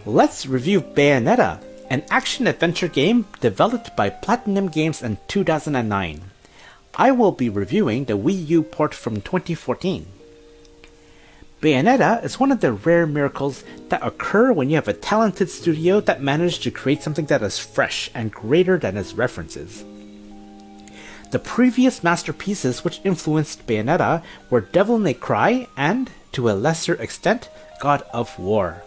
Let's review Bayonetta, an action-adventure game developed by Platinum Games in 2009. I will be reviewing the Wii U port from 2014. Bayonetta is one of the rare miracles that occur when you have a talented studio that managed to create something that is fresh and greater than its references. The previous masterpieces which influenced Bayonetta were Devil May Cry and, to a lesser extent, God of War.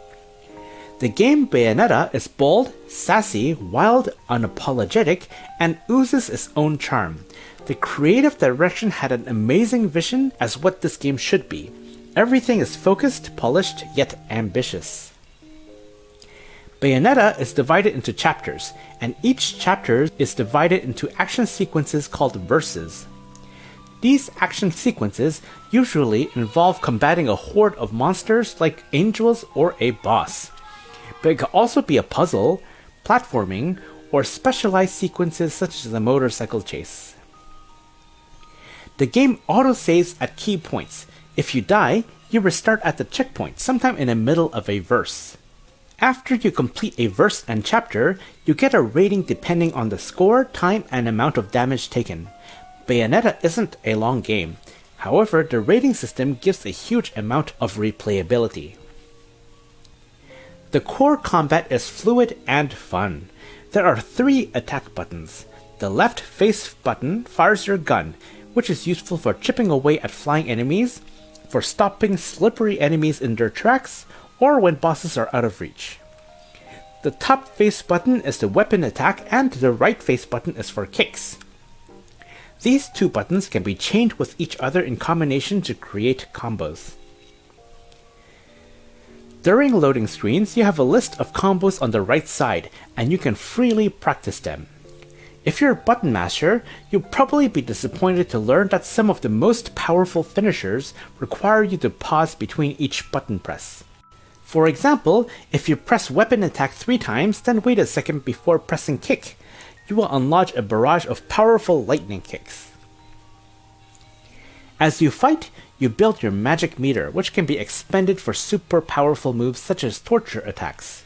The game Bayonetta is bold, sassy, wild, unapologetic, and oozes its own charm. The creative direction had an amazing vision as what this game should be. Everything is focused, polished, yet ambitious. Bayonetta is divided into chapters, and each chapter is divided into action sequences called verses. These action sequences usually involve combating a horde of monsters like angels or a boss. But it could also be a puzzle, platforming, or specialized sequences such as a motorcycle chase. The game autosaves at key points. If you die, you restart at the checkpoint, sometime in the middle of a verse. After you complete a verse and chapter, you get a rating depending on the score, time, and amount of damage taken. Bayonetta isn't a long game. However, the rating system gives a huge amount of replayability. The core combat is fluid and fun. There are 3 attack buttons. The left face button fires your gun, which is useful for chipping away at flying enemies, for stopping slippery enemies in their tracks, or when bosses are out of reach. The top face button is the weapon attack, and the right face button is for kicks. These 2 buttons can be chained with each other in combination to create combos. During loading screens, you have a list of combos on the right side, and you can freely practice them. If you're a button masher, you'll probably be disappointed to learn that some of the most powerful finishers require you to pause between each button press. For example, if you press weapon attack 3 times, then wait a second before pressing kick, you will unleash a barrage of powerful lightning kicks. As you fight, you build your magic meter, which can be expended for super powerful moves such as torture attacks.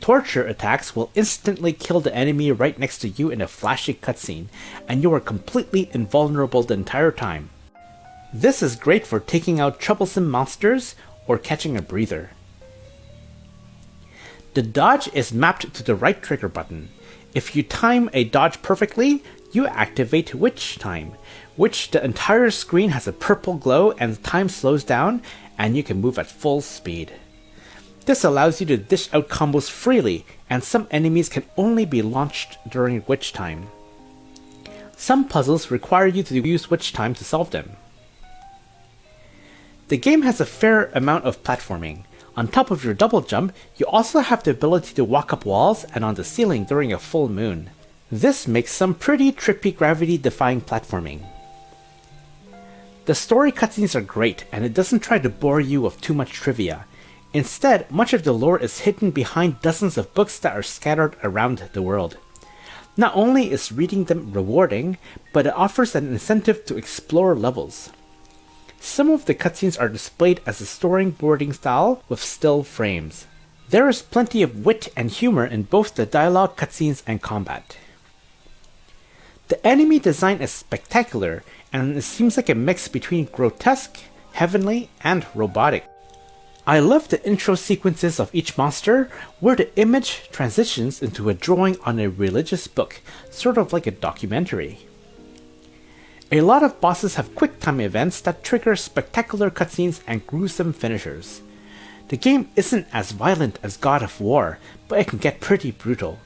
Torture attacks will instantly kill the enemy right next to you in a flashy cutscene, and you are completely invulnerable the entire time. This is great for taking out troublesome monsters or catching a breather. The dodge is mapped to the right trigger button. If you time a dodge perfectly, you activate Witch Time, which the entire screen has a purple glow and time slows down, and you can move at full speed. This allows you to dish out combos freely, and some enemies can only be launched during Witch Time. Some puzzles require you to use Witch Time to solve them. The game has a fair amount of platforming. On top of your double jump, you also have the ability to walk up walls and on the ceiling during a full moon. This makes some pretty trippy gravity-defying platforming. The story cutscenes are great, and it doesn't try to bore you with too much trivia. Instead, much of the lore is hidden behind dozens of books that are scattered around the world. Not only is reading them rewarding, but it offers an incentive to explore levels. Some of the cutscenes are displayed as a storyboarding style with still frames. There is plenty of wit and humor in both the dialogue cutscenes and combat. The enemy design is spectacular, and it seems like a mix between grotesque, heavenly, and robotic. I love the intro sequences of each monster, where the image transitions into a drawing on a religious book, sort of like a documentary. A lot of bosses have quick time events that trigger spectacular cutscenes and gruesome finishers. The game isn't as violent as God of War, but it can get pretty brutal.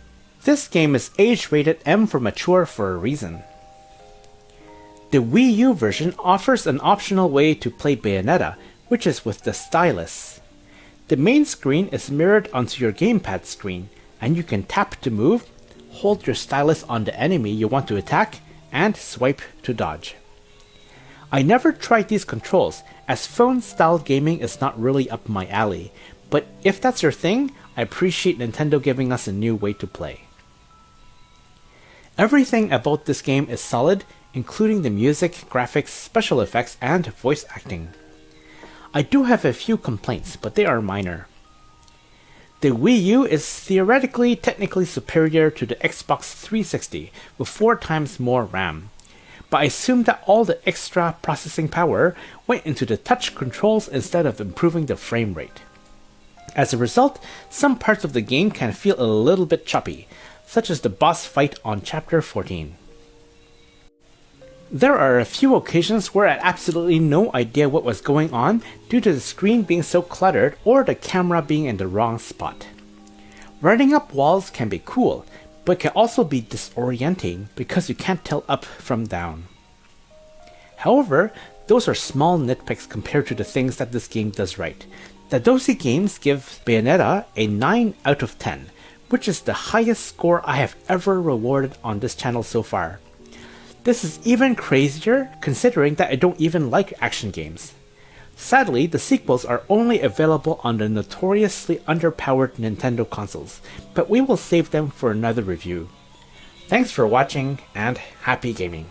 This game is age-rated M for mature for a reason. The Wii U version offers an optional way to play Bayonetta, which is with the stylus. The main screen is mirrored onto your gamepad screen, and you can tap to move, hold your stylus on the enemy you want to attack, and swipe to dodge. I never tried these controls, as phone-style gaming is not really up my alley, but if that's your thing, I appreciate Nintendo giving us a new way to play. Everything about this game is solid, including the music, graphics, special effects, and voice acting. I do have a few complaints, but they are minor. The Wii U is theoretically technically superior to the Xbox 360 with 4 times more RAM, but I assume that all the extra processing power went into the touch controls instead of improving the frame rate. As a result, some parts of the game can feel a little bit choppy, such as the boss fight on Chapter 14. There are a few occasions where I had absolutely no idea what was going on due to the screen being so cluttered or the camera being in the wrong spot. Running up walls can be cool, but can also be disorienting because you can't tell up from down. However, those are small nitpicks compared to the things that this game does right. Dadozy Games gives Bayonetta a 9 out of 10, which is the highest score I have ever rewarded on this channel so far. This is even crazier considering that I don't even like action games. Sadly, the sequels are only available on the notoriously underpowered Nintendo consoles, but we will save them for another review. Thanks for watching and happy gaming!